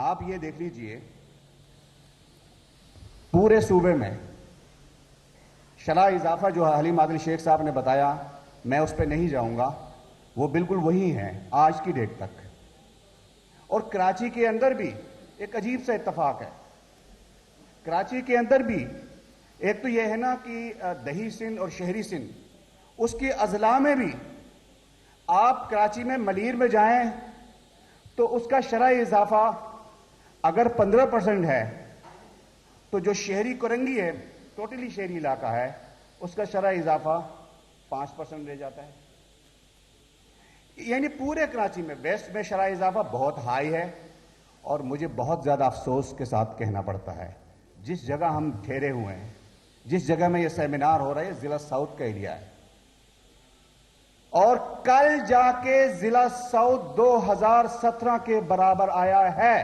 آپ یہ دیکھ لیجئے پورے صوبے میں شرح اضافہ جو حلیم عادل شیخ صاحب نے بتایا، میں اس پہ نہیں جاؤں گا، وہ بالکل وہی ہیں آج کی ڈیٹ تک۔ اور کراچی کے اندر بھی ایک عجیب سا اتفاق ہے، کراچی کے اندر بھی ایک تو یہ ہے نا کہ دہی سندھ اور شہری سندھ، اس کی اضلاع میں بھی آپ کراچی میں ملیر میں جائیں تو اس کا شرح اضافہ اگر 15% ہے تو جو شہری کرنگی ہے، ٹوٹلی شہری علاقہ ہے، اس کا شرح اضافہ 5% رہ جاتا ہے۔ یعنی پورے کراچی میں ویسٹ میں شرح اضافہ بہت ہائی ہے، اور مجھے بہت زیادہ افسوس کے ساتھ کہنا پڑتا ہے جس جگہ ہم ٹھہرے ہوئے ہیں، جس جگہ میں یہ سیمینار ہو رہا ہے، ضلع ساؤتھ کا ایریا ہے، اور کل جا کے ضلع ساؤتھ 2017 کے برابر آیا ہے،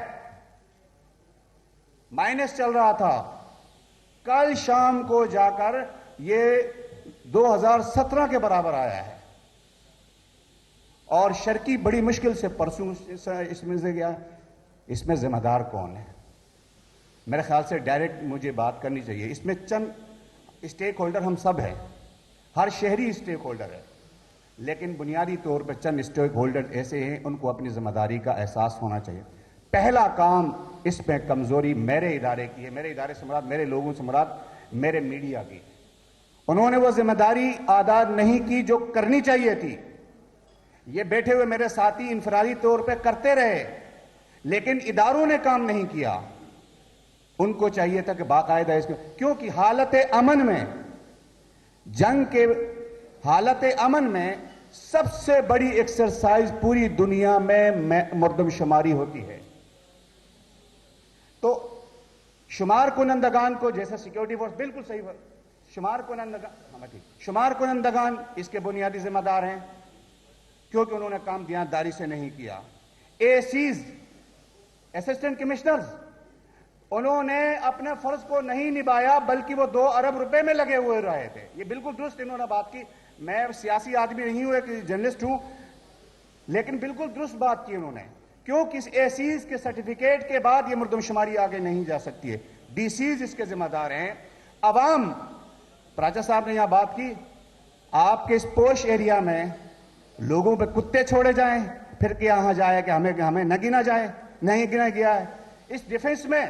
مائنس چل رہا تھا، کل شام کو جا کر یہ 2017 کے برابر آیا ہے، اور شرکی بڑی مشکل سے پرسوں اس میں سے گیا۔ اس میں ذمہ دار کون ہے؟ میرے خیال سے ڈائریکٹ مجھے بات کرنی چاہیے۔ اس میں چند اسٹیک ہولڈر ہم سب ہیں، ہر شہری اسٹیک ہولڈر ہے، لیکن بنیادی طور پر چند اسٹیک ہولڈر ایسے ہیں، ان کو اپنی ذمہ داری کا احساس ہونا چاہیے۔ پہلا کام اس میں کمزوری میرے ادارے کی ہے، میرے ادارے سے مراد میرے لوگوں سے مراد میرے میڈیا کی۔ انہوں نے وہ ذمہ داری ادا نہیں کی جو کرنی چاہیے تھی۔ یہ بیٹھے ہوئے میرے ساتھی انفرادی طور پہ کرتے رہے، لیکن اداروں نے کام نہیں کیا۔ ان کو چاہیے تھا کہ باقاعدہ اس کو، کیونکہ حالت امن میں، جنگ کے حالت امن میں سب سے بڑی ایکسرسائز پوری دنیا میں مردم شماری ہوتی ہے۔ تو شمار کنندگان کو، جیسا سیکیورٹی فورس بالکل صحیح، شمار کنندگان اس کے بنیادی ذمہ دار ہیں، کیونکہ انہوں نے کام دیانتداری سے نہیں کیا۔ اے سیز، اسسٹنٹ کمشنرز، انہوں نے اپنے فرض کو نہیں نبھایا، بلکہ وہ 2 ارب روپے میں لگے ہوئے رہے تھے۔ یہ بالکل درست انہوں نے بات کی۔ میں سیاسی آدمی نہیں ہوں، ایک جرنلسٹ ہوں، لیکن بالکل درست بات کی انہوں نے، کیونکہ اس اے سیز کے سرٹیفکیٹ کے بعد یہ مردم شماری آگے نہیں جا سکتی ہے۔ ڈی سیز اس کے ذمہ دار ہیں۔ عوام، پراچا صاحب نے یہاں بات کی، آپ کے اس پوش ایریا میں لوگوں پہ کتے چھوڑے جائیں، پھر کیا جائے کہ ہمیں نہ گنا جائے، نہیں گنا گیا ہے۔ اس ڈیفنس میں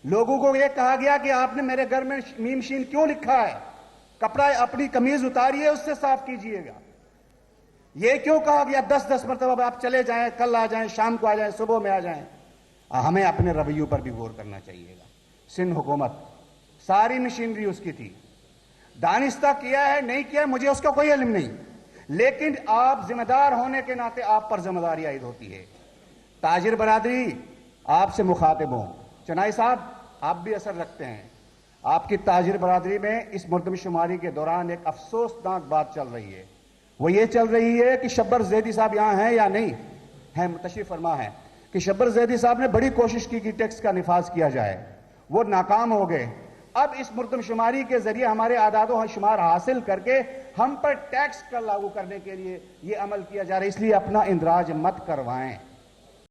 لوگوں کو یہ کہا گیا کہ آپ نے میرے گھر میں میم شین کیوں لکھا ہے، کپڑا اپنی قمیض اتاریے، اس سے صاف کیجئے گا۔ یہ کیوں کہا گیا 10 مرتبہ آپ چلے جائیں، کل آ جائیں، شام کو آ جائیں، صبح میں آ جائیں۔ ہمیں اپنے رویوں پر بھی غور کرنا چاہیے گا۔ سندھ حکومت ساری مشینری اس کی تھی، دانستہ کیا ہے نہیں کیا ہے مجھے اس کا کوئی علم نہیں، لیکن آپ ذمہ دار ہونے کے ناطے آپ پر ذمہ داری عائد ہوتی ہے۔ تاجر برادری، آپ سے مخاطب ہوں، چنائی صاحب آپ بھی اثر رکھتے ہیں۔ آپ کی تاجر برادری میں اس مردم شماری کے دوران ایک افسوسناک بات چل رہی ہے، وہ یہ چل رہی ہے کہ شبر زیدی صاحب یہاں ہیں یا نہیں ہیں، تشریف فرما ہے، کہ شبر زیدی صاحب نے بڑی کوشش کی کہ ٹیکس کا نفاذ کیا جائے، وہ ناکام ہو گئے۔ اب اس مردم شماری کے ذریعے ہمارے اعداد و شمار حاصل کر کے ہم پر ٹیکس کا لاگو کرنے کے لیے یہ عمل کیا جا رہا ہے، اس لیے اپنا اندراج مت کروائیں۔